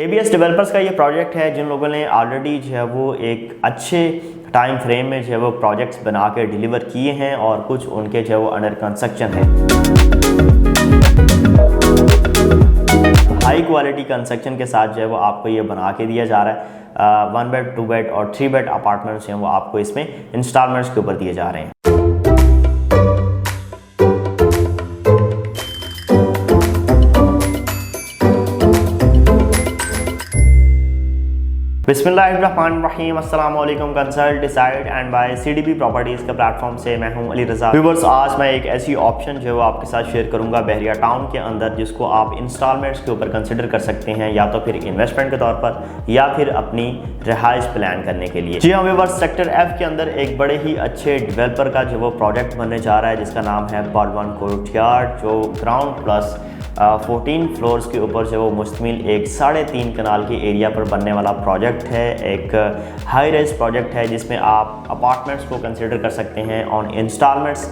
ABS developers का ये project है जिन लोगों ने ऑलरेडी जो है वो एक अच्छे टाइम फ्रेम में जो है वो प्रोजेक्ट्स बना के डिलीवर किए हैं और कुछ उनके जो है वो अंडर कंस्ट्रक्शन है। हाई क्वालिटी कंस्ट्रक्शन के साथ जो है वो आपको ये बना के दिया जा रहा है। 1 बेड 2 बेड और 3 बेड अपार्टमेंट्स हैं वो आपको इसमें इंस्टॉलमेंट्स के ऊपर दिए जा रहे हैं। बिस्मिल्लाहिर्रहमानिर्रहीम, अस्सलाम वालेकुम। Consult decide and buy CDB properties के प्लेटफॉर्म से मैं हूं अली रज़ा। व्यूअर्स, आज मैं एक ऐसी ऑप्शन जो है आपके साथ शेयर करूंगा बहरिया टाउन के अंदर, जिसको आप इंस्टॉलमेंट्स के ऊपर कंसिडर कर सकते हैं, या तो फिर इन्वेस्टमेंट के तौर पर या फिर अपनी रिहाइश प्लान करने के लिए। जी हाँ व्यूअर्स, सेक्टर F के अंदर एक बड़े ही अच्छे डेवलपर का जो वो प्रोजेक्ट बनने जा रहा है जिसका नाम है पॉडवन कोर्टयार्ड, जो ग्राउंड प्लस 14 फ्लोर्स के ऊपर जो वो मुश्तमिल एक 3.5 कनाल के एरिया पर बनने वाला प्रोजेक्ट है। एक हाई राइज प्रोजेक्ट है जिसमें आप अपार्टमेंट्स को कंसिडर कर सकते हैं ऑन इंस्टॉलमेंट्स।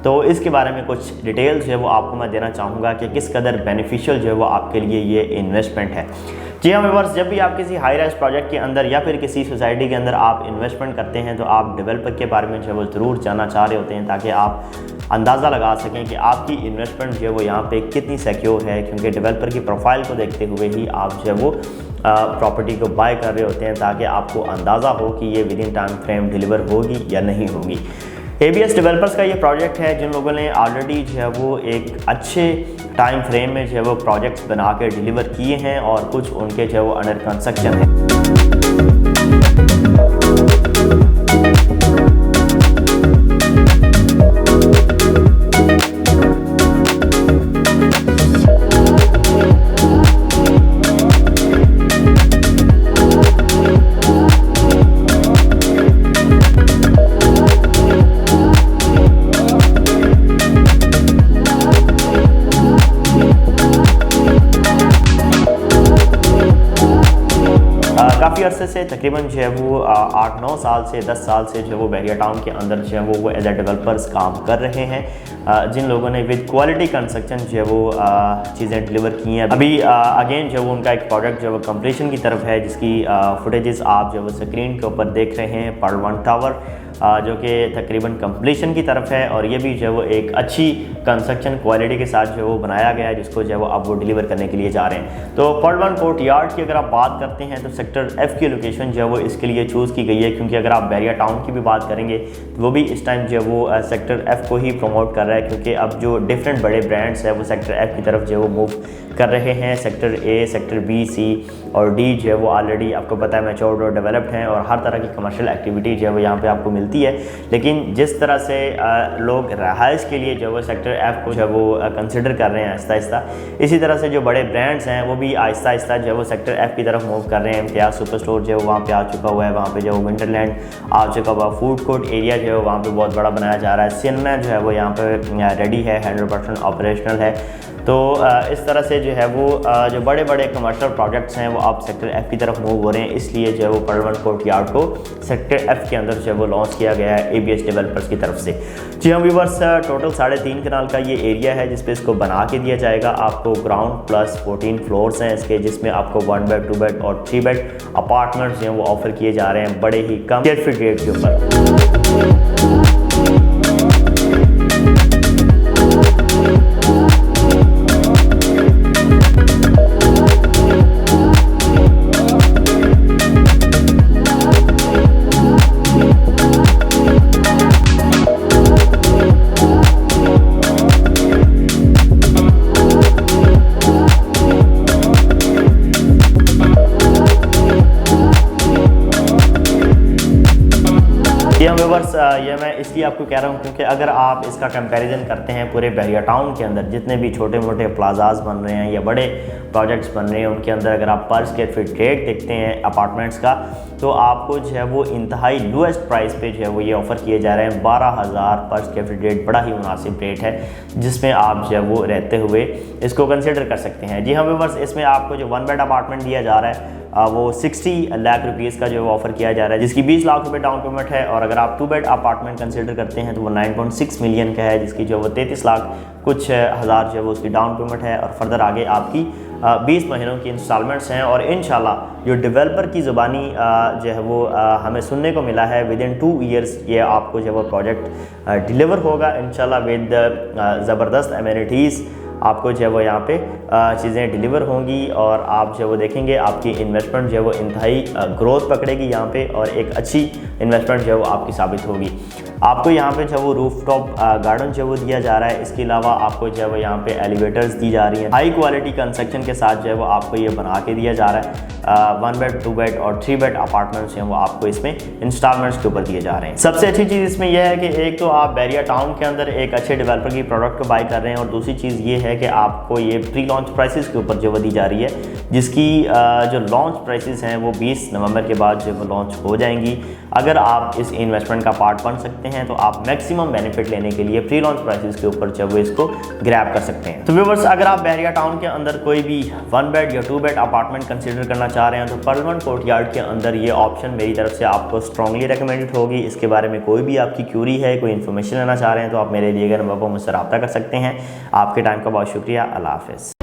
तो इसके बारे में कुछ डिटेल्स जो है वो आपको मैं देना चाहूँगा कि किस कदर बेनिफिशियल जो है वो आपके लिए ये इन्वेस्टमेंट है। जी हाँ व्यूअर्स, जब भी आप किसी हाई राइज प्रोजेक्ट के अंदर या फिर किसी सोसाइटी के अंदर आप इन्वेस्टमेंट करते हैं तो आप डेवलपर के बारे में जो है वो ज़रूर जानना चाह रहे होते हैं, ताकि आप अंदाज़ा लगा सकें कि आपकी इन्वेस्टमेंट जो है वो यहाँ पे कितनी सिक्योर है, क्योंकि डेवलपर की प्रोफाइल को देखते हुए ही आप जो है वो प्रॉपर्टी को बाय कर रहे होते हैं, ताकि आपको अंदाज़ा हो कि ये with in time frame deliver होगी या नहीं होगी। ABS डेवलपर्स का ये प्रोजेक्ट है जिन लोगों ने ऑलरेडी जो है वो एक अच्छे टाइम फ्रेम में जो है वो प्रोजेक्ट्स बना के डिलीवर किए हैं और कुछ उनके जो है वो अंडर कंस्ट्रक्शन है। काफ़ी अरसे से तकरीबन जो है वो 8-9 साल से 10 साल से जो है वो बहरिया टाउन के अंदर जो है वो एज ए डेवलपर्स काम कर रहे हैं, जिन लोगों ने विद क्वालिटी कंस्ट्रक्शन जो है वो चीज़ें डिलीवर की हैं। अभी अगेन जो है वो उनका एक प्रोजेक्ट जो है वो कंप्लीशन की तरफ है, जिसकी फुटेजेस आप जो है वो स्क्रीन के ऊपर देख रहे हैं। पॉडवन टावर जो कि तकरीबन कंप्लीशन की तरफ है, और ये भी जो है वो एक अच्छी कंस्ट्रक्शन क्वालिटी के साथ जो है वो बनाया गया है, जिसको जो है वो अब वो डिलीवर करने के लिए जा रहे हैं। तो पॉडवन कोर्टयार्ड की अगर आप बात करते हैं तो सेक्टर F की लोकेशन जो है वो इसके लिए चूज़ की गई है, क्योंकि अगर आप बहरिया टाउन की भी बात करेंगे तो वो भी इस टाइम जो है वो सेक्टर F को ही प्रमोट कर रहा है, क्योंकि अब जो डिफरेंट बड़े ब्रांड्स हैं वो सेक्टर F की तरफ जो है वो मूव कर रहे हैं। Sector A, sector B, C और D जो है वो ऑलरेडी आपको पता है मैच्योर्ड और डेवलप्ड हैं, और हर तरह की कमर्शियल एक्टिविटी जो है वो यहाँ पे आपको मिलती है। लेकिन जिस तरह से लोग रहाइश के लिए जो है वो सेक्टर F को जो है वो कंसिडर कर रहे हैं आहिस्ता आहिस्ता, इसी तरह से जो बड़े ब्रांड्स हैं वो भी आहिस्ता आहिस्ता जो है वो सेक्टर F की तरफ मूव कर रहे हैं। इम्तियाज़ सुपर स्टोर जो है वहाँ पे आ चुका हुआ है, वहाँ पे जो है विंटरलैंड आ चुका हुआ, फूड कोर्ट एरिया जो है वहाँ पे बहुत बड़ा बनाया जा रहा है। सिनेमा जो है वो यहाँ पे रेडी है, 100% ऑपरेशनल है। तो इस तरह से जो है वो जो बड़े बड़े कमर्शियल प्रोजेक्ट्स हैं वो आप सेक्टर F की तरफ मूव हो रहे हैं, इसलिए जो है वो पॉडवन कोर्टयार्ड को सेक्टर F के अंदर जो है वो लॉन्च किया गया है ABS डेवलपर्स की तरफ से। जी हाँ व्यूअर्स, टोटल 3.5 कनाल का ये एरिया है जिसपे इसको बना के दिया जाएगा। आपको ग्राउंड प्लस 14 फ्लोर्स हैं इसके, जिसमें आपको 1 बेड 2 बेड और 3 बेड अपार्टमेंट्स जो हैं वो ऑफर किए जा रहे हैं बड़े ही कम स्क्वायर फीट रेट के ऊपर। व्यूअर्स, ये मैं इसलिए आपको कह रहा हूँ क्योंकि अगर आप इसका कंपैरिजन करते हैं पूरे बहरिया टाउन के अंदर जितने भी छोटे मोटे प्लाजाज बन रहे हैं या बड़े प्रोजेक्ट्स बन रहे हैं, उनके अंदर अगर आप पर स्क्वायर फीट रेट देखते हैं अपार्टमेंट्स का, तो आपको जो है वो इंतहाई लोएस्ट प्राइस पे जो है वो ये ऑफ़र किए जा रहे हैं। 12,000 पर स्क्वायर फीट रेट बड़ा ही मुनासिब रेट है, जिसमें आप जो है वो रहते हुए इसको कंसिडर कर सकते हैं। जी हाँ व्यूअर्स, इसमें आपको जो 1 बेड अपार्टमेंट दिया जा रहा है वो 60 लाख रुपीज़ का जो ऑफ़र किया जा रहा है, जिसकी 20 लाख रुपए डाउन पेमेंट है। और अगर आप 2 बेड अपार्टमेंट कंसिडर करते हैं तो वो 9.6 मिलियन का है, जिसकी जो वो 33 लाख कुछ हज़ार जो है वो उसकी डाउन पेमेंट है। और फर्दर आगे आपकी 20 महीनों की इंस्टॉलमेंट्स हैं और इंशाल्लाह जो डेवलपर की ज़ुबानी जो है वो हमें सुनने को मिला है विदिन 2 ईयर्स ये आपको जो है वो प्रोजेक्ट डिलीवर होगा इंशाल्लाह विद ज़बरदस्त एमिनिटीज़। आपको जो है वो यहाँ पे चीज़ें डिलीवर होंगी और आप जो है वो देखेंगे आपकी इन्वेस्टमेंट जो है वो इंतहाई ग्रोथ पकड़ेगी यहाँ पे और एक अच्छी इन्वेस्टमेंट जो है वो आपकी साबित होगी। आपको यहाँ पे जो है वो रूफटॉप गार्डन जो है वो दिया जा रहा है। इसके अलावा आपको जो है वो यहाँ पे एलिवेटर्स दी जा रही हैं। हाई क्वालिटी कंस्ट्रक्शन के साथ जो है वो आपको ये बना के दिया जा रहा है। 1 बेड 2 बेड और 3 बेड अपार्टमेंट्स हैं वो आपको इसमें इंस्टॉलमेंट्स के ऊपर दिए जा रहे हैं। सबसे अच्छी चीज़ इसमें यह है कि एक तो आप बैरिया टाउन के अंदर एक अच्छे डेवलपर की प्रोडक्ट को बाई कर रहे हैं और दूसरी चीज़ ये है कि आपको ये प्री लॉन्च प्राइसेस के ऊपर जो वो दी जा रही है, जिसकी जो लॉन्च प्राइसेस हैं वो 20 नवंबर के बाद जो वो लॉन्च हो जाएंगी। अगर आप इस इन्वेस्टमेंट का पार्ट बन सकते हैं तो आप मैक्सिमम बेनिफिट लेने के लिए प्री लॉन्च प्राइसेस के ऊपर जो वो इसको ग्रैब कर सकते हैं। तो व्यूअर्स, अगर आप बैरिया टाउन के अंदर कोई भी 1 बेड या 2 बेड अपार्टमेंट कंसीडर करना चाह रहे हैं तो पर्लमन कोर्टयार्ड के अंदर ये ऑप्शन मेरी तरफ से आपको स्ट्रांगली रिकमेंडेड होगी। इसके बारे में कोई भी आपकी क्यूरी है, कोई इन्फॉर्मेशन लेना चाह रहे हैं तो आप मेरे दिए गए नंबर पर मुझसे रब्ता कर सकते हैं। आपके टाइम का बहुत शुक्रिया। अल्लाह हाफ़िज़।